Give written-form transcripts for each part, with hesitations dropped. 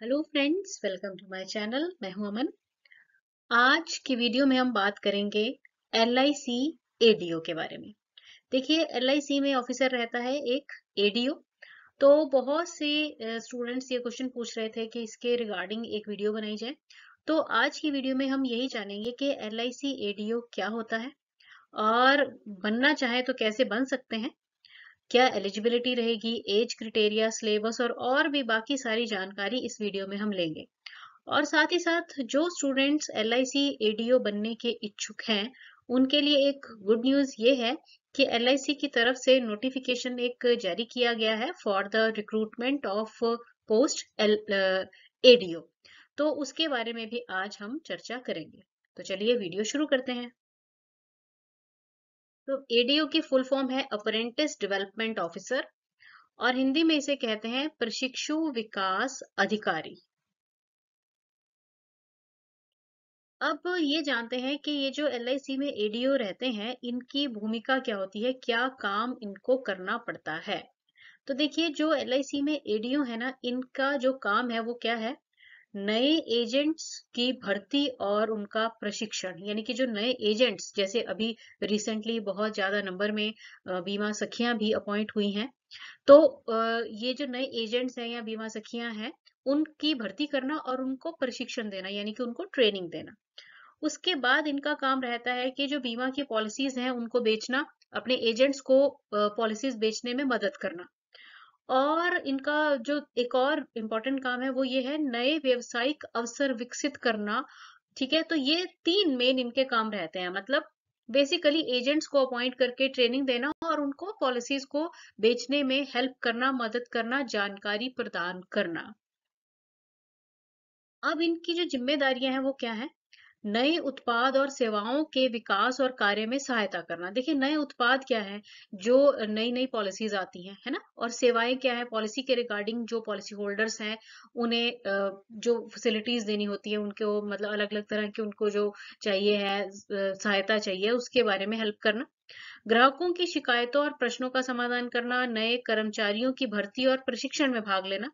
Hello friends, welcome to my channel. मैं हूं अमन। आज की वीडियो में हम बात करेंगे LIC एडीओ के बारे में। देखिए, LIC में ऑफिसर रहता है एक एडीओ। तो बहुत से स्टूडेंट्स ये क्वेश्चन पूछ रहे थे कि इसके रिगार्डिंग एक वीडियो बनाई जाए। तो आज की वीडियो में हम यही जानेंगे कि LIC एडीओ क्या होता है और बनना चाहे तो कैसे बन सकते हैं, क्या एलिजिबिलिटी रहेगी, एज क्रिटेरिया, सिलेबस और भी बाकी सारी जानकारी इस वीडियो में हम लेंगे। और साथ ही साथ जो स्टूडेंट्स LIC एडीओ बनने के इच्छुक हैं, उनके लिए एक गुड न्यूज ये है कि LIC की तरफ से नोटिफिकेशन एक जारी किया गया है for the recruitment of post ADO. तो उसके बारे में भी आज हम चर्चा करेंगे। तो चलिए वीडियो शुरू करते हैं। तो एडीओ की फुल फॉर्म है अप्रेंटिस डेवलपमेंट ऑफिसर, और हिंदी में इसे कहते हैं प्रशिक्षु विकास अधिकारी। अब ये जानते हैं कि ये जो LIC में एडीओ रहते हैं, इनकी भूमिका क्या होती है, क्या काम इनको करना पड़ता है। तो देखिए, जो LIC में एडीओ है ना, इनका जो काम है वो क्या है, नए एजेंट्स की भर्ती और उनका प्रशिक्षण। यानी कि जो नए एजेंट्स, जैसे अभी रिसेंटली बहुत ज्यादा नंबर में बीमा सखियां भी अपॉइंट हुई हैं। तो ये जो नए एजेंट्स हैं या बीमा सखियां हैं, उनकी भर्ती करना और उनको प्रशिक्षण देना, यानी कि उनको ट्रेनिंग देना। उसके बाद इनका काम रहता है कि जो बीमा की पॉलिसीज हैं उनको बेचना, अपने एजेंट्स को पॉलिसीज बेचने में मदद करना। और इनका जो एक और इम्पोर्टेंट काम है वो ये है, नए व्यवसायिक अवसर विकसित करना। ठीक है, तो ये तीन मेन इनके काम रहते हैं। मतलब बेसिकली एजेंट्स को अपॉइंट करके ट्रेनिंग देना और उनको पॉलिसीज को बेचने में हेल्प करना, मदद करना, जानकारी प्रदान करना। अब इनकी जो जिम्मेदारियां हैं वो क्या है, नए उत्पाद और सेवाओं के विकास और कार्य में सहायता करना। देखिए, नए उत्पाद क्या है, जो नई नई पॉलिसीज आती हैं, है ना। और सेवाएं क्या है, पॉलिसी के रिगार्डिंग जो पॉलिसी होल्डर्स हैं उन्हें जो फैसिलिटीज देनी होती है, उनको मतलब अलग अलग तरह की उनको जो चाहिए है, सहायता चाहिए, उसके बारे में हेल्प करना। ग्राहकों की शिकायतों और प्रश्नों का समाधान करना, नए कर्मचारियों की भर्ती और प्रशिक्षण में भाग लेना,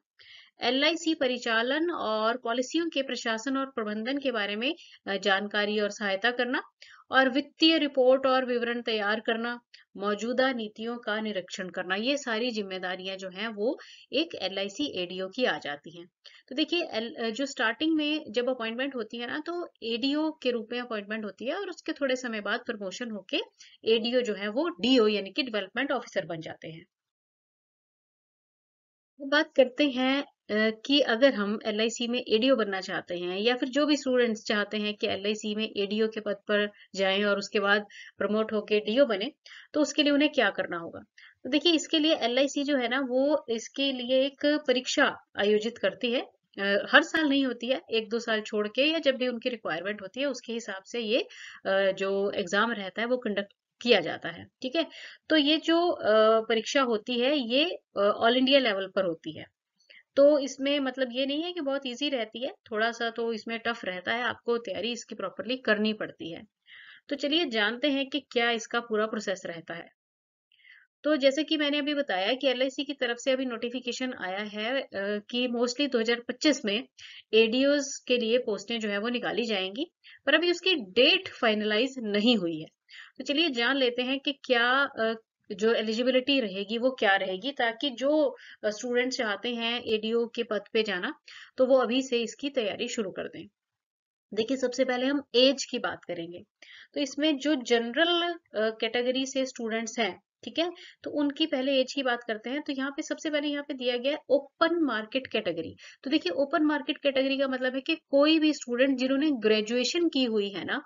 LIC परिचालन और पॉलिसियों के प्रशासन और प्रबंधन के बारे में जानकारी और सहायता करना, और वित्तीय रिपोर्ट और विवरण तैयार करना, मौजूदा नीतियों का निरीक्षण करना। ये सारी जिम्मेदारियां जो हैं वो एक LIC एडीओ की आ जाती हैं। तो देखिए, जो स्टार्टिंग में जब अपॉइंटमेंट होती है ना, तो एडीओ के रूप में अपॉइंटमेंट होती है, और उसके थोड़े समय बाद प्रमोशन होके एडीओ जो है वो डीओ यानी कि डेवलपमेंट ऑफिसर बन जाते हैं। वो बात करते हैं कि अगर हम LIC में एडीओ बनना चाहते हैं, या फिर जो भी स्टूडेंट्स चाहते हैं कि LIC में एडीओ के पद पर जाएं और उसके बाद प्रमोट होके डीओ बने, तो उसके लिए उन्हें क्या करना होगा। तो देखिए, इसके लिए LIC जो है ना, वो इसके लिए एक परीक्षा आयोजित करती है। हर साल नहीं होती है, एक दो साल छोड़ के, या जब भी उनकी रिक्वायरमेंट होती है उसके हिसाब से ये जो एग्जाम रहता है वो कंडक्ट किया जाता है। ठीक है, तो ये जो परीक्षा होती है ये ऑल इंडिया लेवल पर होती है। तो इसमें मतलब ये नहीं है कि बहुत इजी रहती है, थोड़ा सा तो इसमें टफ रहता है, आपको तैयारी इसकी प्रॉपरली करनी पड़ती है। तो चलिए जानते हैं कि क्या इसका पूरा प्रोसेस रहता है। तो जैसे कि मैंने अभी बताया कि LIC की तरफ से अभी नोटिफिकेशन आया है कि मोस्टली 2025 में एडीओज के लिए पोस्टें जो है वो निकाली जाएंगी, पर अभी उसकी डेट फाइनलाइज नहीं हुई है। तो चलिए जान लेते हैं कि क्या जो एलिजिबिलिटी रहेगी वो क्या रहेगी, ताकि जो स्टूडेंट्स चाहते हैं एडीओ के पद पे जाना, तो वो अभी से इसकी तैयारी शुरू कर दें। देखिए, सबसे पहले हम एज की बात करेंगे। तो इसमें जो जनरल कैटेगरी से स्टूडेंट्स हैं, ठीक है, तो उनकी पहले एज की बात करते हैं। तो यहाँ पे सबसे पहले यहाँ पे दिया गया है ओपन मार्केट कैटेगरी। तो देखिए, ओपन मार्केट कैटेगरी का मतलब है कि कोई भी स्टूडेंट जिन्होंने ग्रेजुएशन की हुई है ना,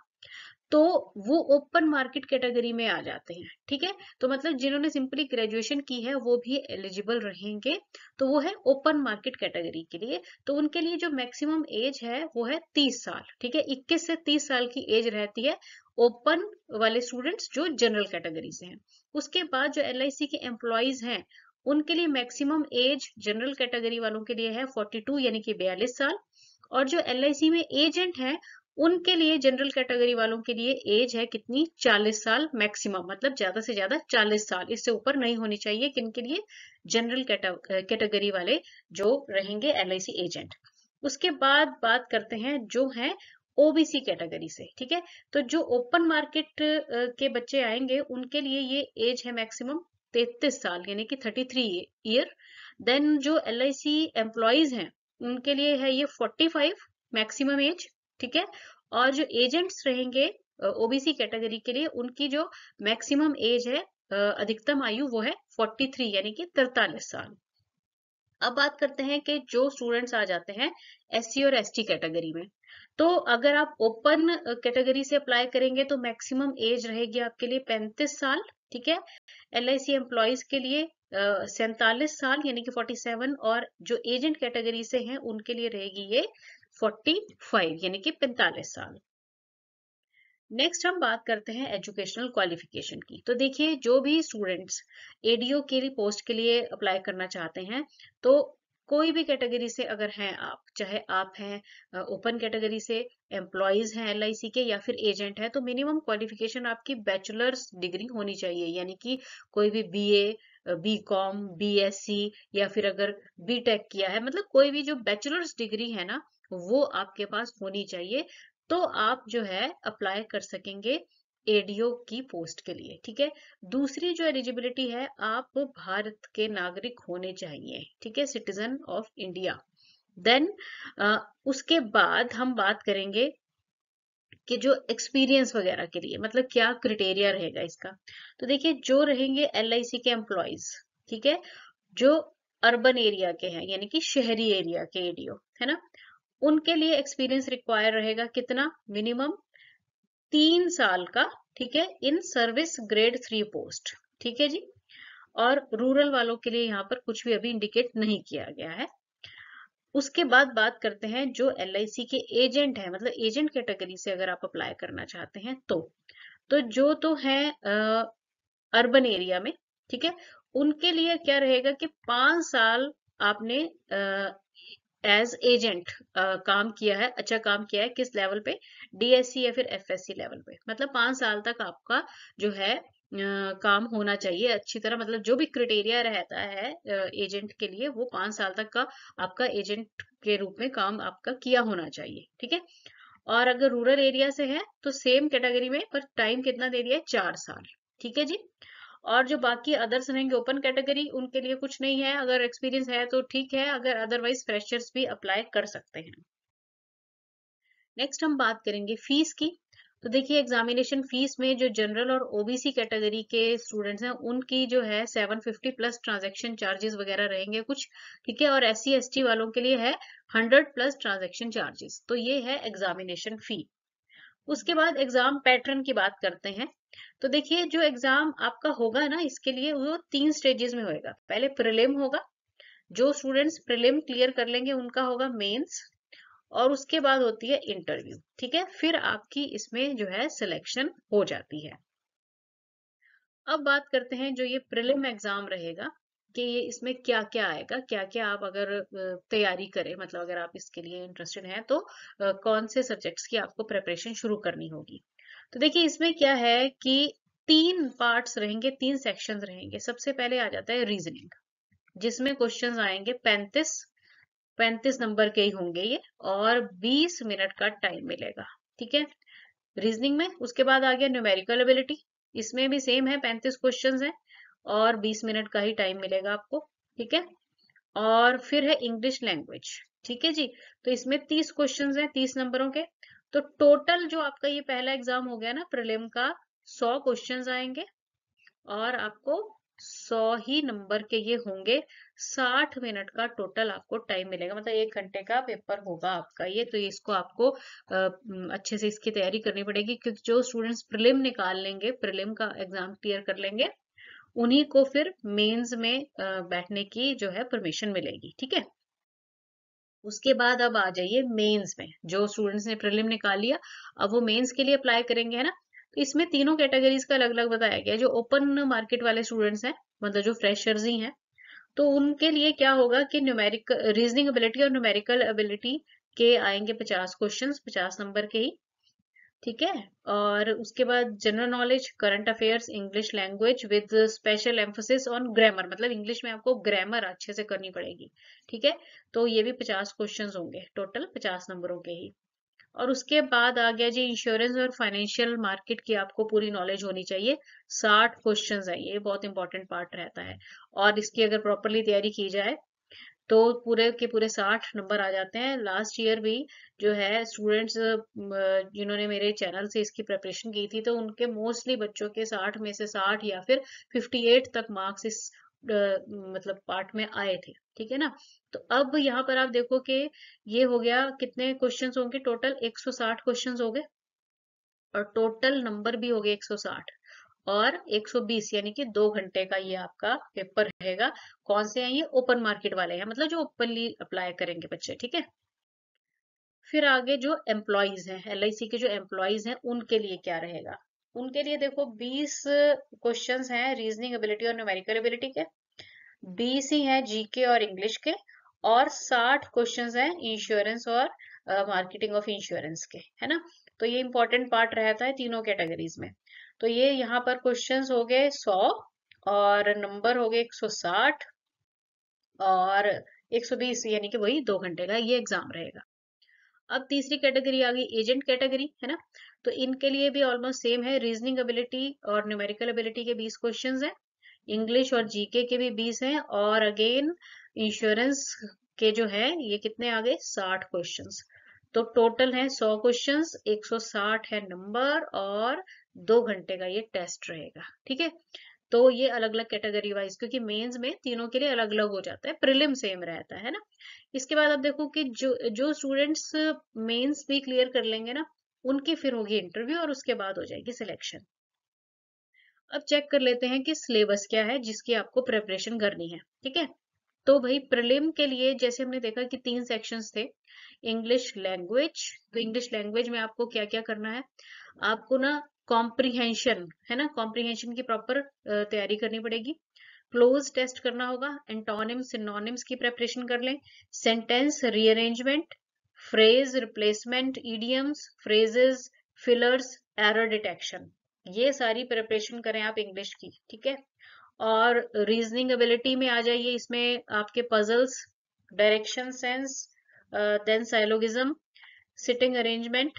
तो वो ओपन मार्केट कैटेगरी में आ जाते हैं। ठीक है, तो मतलब जिन्होंने सिंपली ग्रेजुएशन की है वो भी एलिजिबल रहेंगे। तो वो है ओपन मार्केट कैटेगरी के लिए। तो उनके लिए जो मैक्सिमम एज है वो है 30 साल। ठीक है, 21 से 30 साल की एज रहती है ओपन वाले स्टूडेंट्स जो जनरल कैटेगरी से हैं। उसके बाद जो LIC के एम्प्लॉयज हैं, उनके लिए मैक्सिमम एज जनरल कैटेगरी वालों के लिए है 42 यानी कि 42 साल। और जो LIC में एजेंट हैं, उनके लिए जनरल कैटेगरी वालों के लिए एज है कितनी, 40 साल मैक्सिमम, मतलब ज्यादा से ज्यादा 40 साल, इससे ऊपर नहीं होनी चाहिए किनके लिए, जनरल कैटेगरी वाले जो रहेंगे LIC एजेंट। उसके बाद बात करते हैं जो है ओबीसी कैटेगरी से, ठीक है। तो जो ओपन मार्केट के बच्चे आएंगे उनके लिए ये एज है मैक्सिमम 33 साल यानी कि 33 ईयर। देन जो LIC एम्प्लॉयज हैं उनके लिए है ये 45 मैक्सिमम एज, ठीक है। और जो एजेंट्स रहेंगे ओबीसी कैटेगरी के लिए उनकी जो मैक्सिमम एज है, अधिकतम आयु, वो है 43 यानी कि 43 साल। अब बात करते हैं कि जो स्टूडेंट्स आ जाते हैं SC और ST कैटेगरी में, तो अगर आप ओपन कैटेगरी से अप्लाई करेंगे तो मैक्सिमम एज रहेगी आपके लिए 35 साल, ठीक है। LIC एम्प्लॉयज के लिए 47 साल यानी कि 47, और जो एजेंट कैटेगरी से हैं उनके लिए रहेगी ये 45 यानी कि 45 साल। नेक्स्ट हम बात करते हैं एजुकेशनल क्वालिफिकेशन की। तो देखिए, जो भी स्टूडेंट्स ADO के लिए पोस्ट के लिए अप्लाई करना चाहते हैं, तो कोई भी कैटेगरी से अगर हैं आप, चाहे आप हैं ओपन कैटेगरी से, एम्प्लॉयज हैं LIC के, या फिर एजेंट है, तो मिनिमम क्वालिफिकेशन आपकी बैचलर्स डिग्री होनी चाहिए, यानी कि कोई भी BA, BCom, BSc, या फिर अगर BTech किया है, मतलब कोई भी जो बैचलर्स डिग्री है ना, वो आपके पास होनी चाहिए। तो आप जो है अप्लाई कर सकेंगे ADO की पोस्ट के लिए, ठीक है। दूसरी जो एलिजिबिलिटी है, आप भारत के नागरिक होने चाहिए, ठीक है, सिटीजन ऑफ इंडिया। देन उसके बाद हम बात करेंगे कि जो एक्सपीरियंस वगैरह के लिए, मतलब क्या क्रिटेरिया रहेगा इसका। तो देखिए, जो रहेंगे LIC के एम्प्लॉयज, ठीक है, जो अर्बन एरिया के हैं यानी कि शहरी एरिया के ADO है ना, उनके लिए एक्सपीरियंस रिक्वायर रहेगा कितना, मिनिमम 3 साल का, ठीक है, इन सर्विस ग्रेड 3 पोस्ट, ठीक है जी। और रूरल वालों के लिए यहाँ पर कुछ भी अभी इंडिकेट नहीं किया गया है। उसके बाद बात करते हैं जो LIC के एजेंट है, मतलब एजेंट कैटेगरी से अगर आप अप्लाई करना चाहते हैं तो जो तो है अर्बन एरिया में, ठीक है, उनके लिए क्या रहेगा कि 5 साल आपने एज एजेंट काम किया है, अच्छा काम किया है, किस लेवल पे, DSC या फिर FSC लेवल पे, मतलब 5 साल तक आपका जो है काम होना चाहिए अच्छी तरह, मतलब जो भी क्रिटेरिया रहता है एजेंट के लिए, वो 5 साल तक का आपका एजेंट के रूप में काम आपका किया होना चाहिए, ठीक है। और अगर रूरल एरिया से है तो सेम कैटेगरी में, पर टाइम कितना दे दिया है, 4 साल, ठीक है जी। और जो बाकी अदर्स रहेंगे ओपन कैटेगरी, उनके लिए कुछ नहीं है, अगर एक्सपीरियंस है तो ठीक है, अगर अदरवाइज फ्रेशर्स भी अप्लाई कर सकते हैं। नेक्स्ट हम बात करेंगे फीस की। तो देखिए, एग्जामिनेशन फीस में जो जनरल और OBC कैटेगरी के स्टूडेंट्स हैं उनकी जो है 750 प्लस ट्रांजैक्शन चार्जेस वगैरह रहेंगे कुछ, ठीक है। और SC ST वालों के लिए है 100 प्लस ट्रांजैक्शन चार्जेस। तो ये है एग्जामिनेशन फी। उसके बाद एग्जाम पैटर्न की बात करते हैं। तो देखिए, जो एग्जाम आपका होगा ना, इसके लिए वो 3 स्टेजेस में होएगा। पहले प्रीलिम होगा, जो स्टूडेंट्स प्रीलिम क्लियर कर लेंगे उनका होगा मेंस, और उसके बाद होती है इंटरव्यू, ठीक है, फिर आपकी इसमें जो है सिलेक्शन हो जाती है। अब बात करते हैं जो ये प्रीलिम एग्जाम रहेगा, कि ये इसमें क्या क्या आएगा, क्या क्या आप अगर तैयारी करें, मतलब अगर आप इसके लिए इंटरेस्टेड हैं तो कौन से सब्जेक्ट्स की आपको प्रिपरेशन शुरू करनी होगी। तो देखिए, इसमें क्या है कि 3 पार्ट्स रहेंगे, 3 सेक्शंस रहेंगे। सबसे पहले आ जाता है रीजनिंग, जिसमें क्वेश्चंस आएंगे 35 नंबर के ही होंगे ये, और 20 मिनट का टाइम मिलेगा, ठीक है, रीजनिंग में। उसके बाद आ गया न्यूमेरिकल एबिलिटी, इसमें भी सेम है, 35 क्वेश्चंस हैं और 20 मिनट का ही टाइम मिलेगा आपको, ठीक है। और फिर है इंग्लिश लैंग्वेज, ठीक है जी, तो इसमें 30 क्वेश्चंस हैं, 30 नंबरों के। तो टोटल जो आपका ये पहला एग्जाम हो गया ना प्रीलिम का, 100 क्वेश्चंस आएंगे, और आपको 100 ही नंबर के ये होंगे। 60 मिनट का टोटल आपको टाइम मिलेगा, मतलब 1 घंटे का पेपर होगा आपका ये। तो इसको आपको अच्छे से इसकी तैयारी करनी पड़ेगी, क्योंकि जो स्टूडेंट्स प्रीलिम निकाल लेंगे, प्रीलिम का एग्जाम क्लियर कर लेंगे, उन्हीं को फिर मेंस में बैठने की जो है परमिशन मिलेगी, ठीक है। उसके बाद अब आ जाइए मेंस में। जो स्टूडेंट्स ने प्रीलिम निकाल लिया, अब वो मेंस के लिए अप्लाई करेंगे, है ना। तो इसमें तीनों कैटेगरीज का अलग अलग बताया गया है। जो ओपन मार्केट वाले स्टूडेंट्स हैं, मतलब जो फ्रेशर्स ही हैं, तो उनके लिए क्या होगा कि न्यूमेरिक रीजनिंग एबिलिटी और न्यूमेरिकल एबिलिटी के आएंगे 50 क्वेश्चंस, 50 नंबर के ही। ठीक है। और उसके बाद general knowledge, current affairs, English language with special emphasis on grammar, मतलब इंग्लिश में आपको ग्रामर अच्छे से करनी पड़ेगी। ठीक है, तो ये भी 50 क्वेश्चंस होंगे, टोटल 50 नंबरों के ही। और उसके बाद आ गया जी इंश्योरेंस और फाइनेंशियल मार्केट की आपको पूरी नॉलेज होनी चाहिए। 60 क्वेश्चंस है, ये बहुत इंपॉर्टेंट पार्ट रहता है। और इसकी अगर प्रॉपरली तैयारी की जाए तो पूरे के पूरे 60 नंबर आ जाते हैं। लास्ट ईयर भी जो है स्टूडेंट्स जिन्होंने मेरे चैनल से इसकी प्रिपरेशन की थी, तो उनके मोस्टली बच्चों के 60 में से 60 या फिर 58 तक मार्क्स इस मतलब पार्ट में आए थे। ठीक है ना। तो अब यहाँ पर आप देखो कि ये हो गया, कितने क्वेश्चंस होंगे टोटल, 160 क्वेश्चंस हो गए, और टोटल नंबर भी हो गए 160 और 120, यानी कि 2 घंटे का ये आपका पेपर रहेगा। कौन से हैं ये? ओपन मार्केट वाले हैं, मतलब जो ओपनली अप्लाई करेंगे बच्चे। ठीक है। फिर आगे जो एम्प्लॉयज हैं, एलआईसी के जो एम्प्लॉयज हैं, उनके लिए क्या रहेगा? उनके लिए देखो 20 क्वेश्चंस हैं रीजनिंग एबिलिटी और न्यूमेरिकल एबिलिटी के, 20 ही हैं जीके और इंग्लिश के, और 60 क्वेश्चंस हैं इंश्योरेंस और मार्केटिंग ऑफ इंश्योरेंस के, है ना। तो ये इंपॉर्टेंट पार्ट रहता है तीनों कैटेगरीज में। तो ये यहाँ पर क्वेश्चंस हो गए 100 और नंबर हो गए 160 और 120, यानी कि वही 2 घंटे का ये एग्जाम रहेगा। अब तीसरी कैटेगरी आ गई एजेंट कैटेगरी, है ना। तो इनके लिए भी ऑलमोस्ट सेम है, रीजनिंग एबिलिटी और न्यूमेरिकल एबिलिटी के 20 क्वेश्चंस हैं, इंग्लिश और जीके के भी 20 हैं, और अगेन इंश्योरेंस के जो है ये कितने आ गए, 60 क्वेश्चंस। तो टोटल है 100 क्वेश्चंस, 160 है नंबर, और 2 घंटे का ये टेस्ट रहेगा। ठीक है। तो ये अलग अलग कैटेगरी वाइज, क्योंकि मेंस में तीनों के लिए अलग अलग हो जाता है, प्रीलिम सेम रहता है ना। इसके बाद आप देखो कि जो जो स्टूडेंट्स मेंस भी क्लियर कर लेंगे ना, उनकी फिर होगी इंटरव्यू और उसके बाद हो जाएगी सिलेक्शन। अब चेक कर लेते हैं कि सिलेबस क्या है जिसकी आपको प्रिपरेशन करनी है। ठीक है। तो भाई प्रीलिम के लिए जैसे हमने देखा कि 3 सेक्शंस थे, इंग्लिश लैंग्वेज। तो इंग्लिश लैंग्वेज में आपको क्या क्या करना है? आपको ना कॉम्प्रिहेंशन, है ना, कॉम्प्रिहेंशन की प्रॉपर तैयारी करनी पड़ेगी। क्लोज टेस्ट करना होगा, एंटोनिम्स सिनोनिम्स की प्रिपरेशन कर लें, sentence rearrangement, phrase replacement, idioms, phrases, fillers, error detection, ये सारी प्रिपरेशन करें आप इंग्लिश की। ठीक है। और रीजनिंग एबिलिटी में आ जाइए, इसमें आपके puzzles, direction sense, then syllogism, sitting arrangement,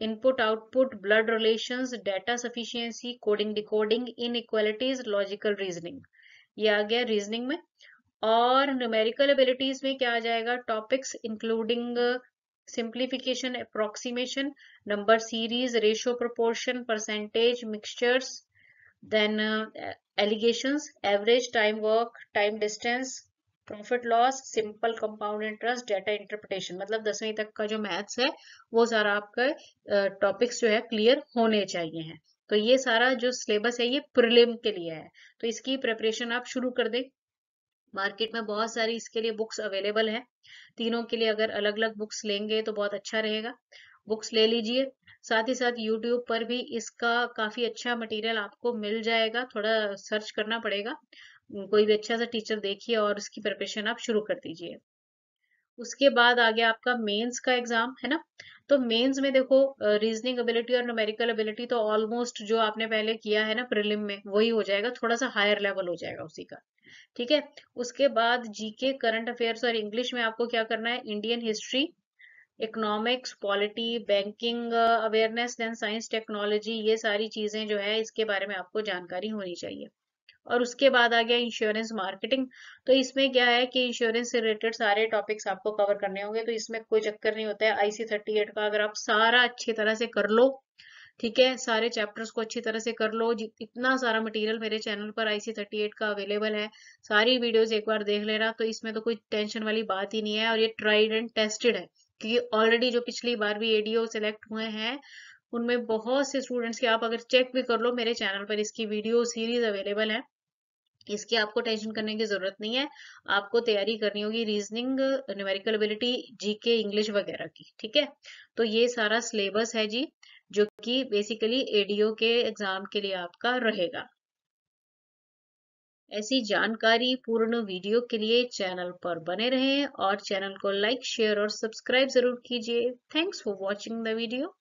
input output, blood relations, data sufficiency, coding decoding, inequalities, logical reasoning, ये आ गया रीजनिंग में। और न्यूमेरिकल एबिलिटीज में क्या आ जाएगा? Topics including simplification, approximation, number series, ratio proportion, percentage, mixtures, then allegations, average, time work, time distance, profit loss, simple compound interest, data interpretation, मतलब 10वीं तक का जो मैथ्स है वो सारा आपका टॉपिक्स जो है क्लियर होने चाहिए हैं। तो ये सारा जो सिलेबस है ये प्रीलिम के लिए है, तो इसकी प्रिपरेशन आप शुरू कर दें। मार्केट में बहुत सारी इसके लिए बुक्स अवेलेबल है, तीनों के लिए अगर अलग अलग बुक्स लेंगे तो बहुत अच्छा रहेगा, बुक्स ले लीजिए। साथ ही साथ यूट्यूब पर भी इसका काफी अच्छा मटेरियल आपको मिल जाएगा, थोड़ा सर्च करना पड़ेगा। कोई भी अच्छा सा टीचर देखिए और उसकी प्रिपरेशन आप शुरू कर दीजिए। उसके बाद आ गया आपका मेंस का एग्जाम, है ना। तो मेंस में देखो रीजनिंग एबिलिटी और न्यूमेरिकल एबिलिटी तो ऑलमोस्ट जो आपने पहले किया है ना प्रीलिम में वही हो जाएगा, थोड़ा सा हायर लेवल हो जाएगा उसी का। ठीक है। उसके बाद जीके, करंट अफेयर्स और इंग्लिश में आपको क्या करना है? Indian history, economics, polity, banking awareness, then science technology, ये सारी चीजें जो है इसके बारे में आपको जानकारी होनी चाहिए। और उसके बाद आ गया इंश्योरेंस मार्केटिंग। तो इसमें क्या है कि इंश्योरेंस से रिलेटेड सारे टॉपिक्स आपको कवर करने होंगे, तो इसमें कोई चक्कर नहीं होता है। IC38 का अगर आप सारा अच्छी तरह से कर लो, ठीक है, सारे चैप्टर्स को अच्छी तरह से कर लो, इतना सारा मटेरियल मेरे चैनल पर IC38 का अवेलेबल है, सारी वीडियोस एक बार देख लेना, तो इसमें तो कोई टेंशन वाली बात ही नहीं है, और ये ट्राइड एंड टेस्टेड है, क्योंकि ऑलरेडी जो पिछली बार भी एडीओ सिलेक्ट हुए हैं उनमें बहुत से स्टूडेंट्स के, आप अगर चेक भी कर लो मेरे चैनल पर इसकी वीडियो सीरीज अवेलेबल है, इसकी आपको टेंशन करने की जरूरत नहीं है। आपको तैयारी करनी होगी reasoning, numerical ability, GK, English वगैरह की। ठीक है। तो ये सारा सिलेबस है जी, जो कि बेसिकली एडीओ के एग्जाम के लिए आपका रहेगा। ऐसी जानकारी पूर्ण वीडियो के लिए चैनल पर बने रहें और चैनल को लाइक, शेयर और सब्सक्राइब जरूर कीजिए। Thanks for watching the video.